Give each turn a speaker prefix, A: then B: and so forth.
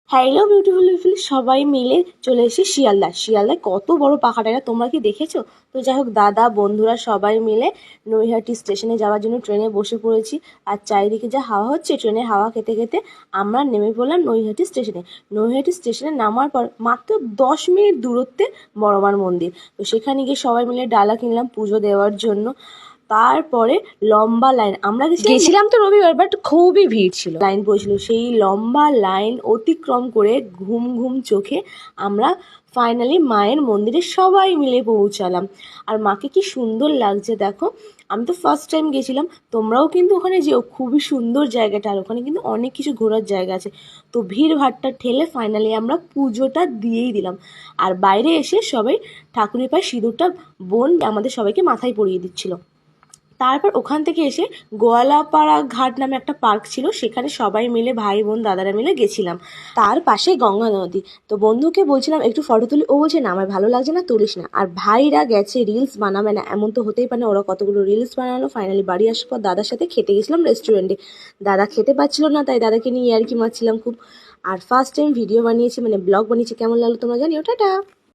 A: Hello beautiful people, সবাই মিলে চলে এসেছি শিয়ালদায় কত বড় পাখাটা, এটা তোমরা কি দেখেছো? তো যাই হোক, দাদা বন্ধুরা সবাই মিলে নৈহাটি স্টেশনে যাওয়ার জন্য ট্রেনে বসে পড়েছি। আর চারিদিকে যা হাওয়া হচ্ছে, ট্রেনের হাওয়া খেতে খেতে আমরা নেমে পড়লাম নৈহাটি স্টেশনে নামার পর মাত্র 10 মিনিট দূরত্বে বড়মার মন্দির। তো সেখানে গিয়ে সবাই মিলে ডালা কিনলাম পুজো দেওয়ার জন্য। তারপরে লম্বা লাইন, আমরা গেছিলাম তো রবিবার, বাট খুবই ভিড় ছিল, লাইন পড়েছিল। সেই লম্বা লাইন অতিক্রম করে ঘুম ঘুম চোখে আমরা ফাইনালি মায়ের মন্দিরে সবাই মিলে পৌঁছালাম। আর মাকে কি সুন্দর লাগছে দেখো। আমি তো ফার্স্ট টাইম গেছিলাম, তোমরাও কিন্তু ওখানে যেও, খুবই সুন্দর জায়গাটা। আর ওখানে কিন্তু অনেক কিছু ঘোরার জায়গা আছে। তো ভিড় ভাট্টা ঠেলে ফাইনালি আমরা পুজোটা দিয়েই দিলাম। আর বাইরে এসে সবাই ঠাকুরের পায়ে সিঁদুরটা বোন আমাদের সবাইকে মাথায় পরিয়ে দিচ্ছিল। তারপর ওখান থেকে এসে গোয়ালাপাড়া ঘাট নামে একটা পার্ক ছিল, সেখানে সবাই মিলে ভাই বোন দাদারা মিলে গেছিলাম। তার পাশে গঙ্গা নদী। তো বন্ধুকে বলছিলাম একটু ফটো তুলি, ও বলছে না আমার ভালো লাগছে না, তুলিস না। আর ভাইরা গেছে রিলস বানাবে না, এমন তো হতেই পারে না। ওরা কতগুলো রিলস বানালো। ফাইনালি বাড়ি আসার পর দাদার সাথে খেতে গেছিলাম রেস্টুরেন্টে। দাদা খেতে পাচ্ছিল না, তাই দাদাকে নিয়ে আর কি মারছিলাম খুব। আর ফার্স্ট টাইম ভিডিও বানিয়েছি, মানে ব্লগ বানিয়েছি। কেমন লাগলো তোমরা জানিও। টাটা।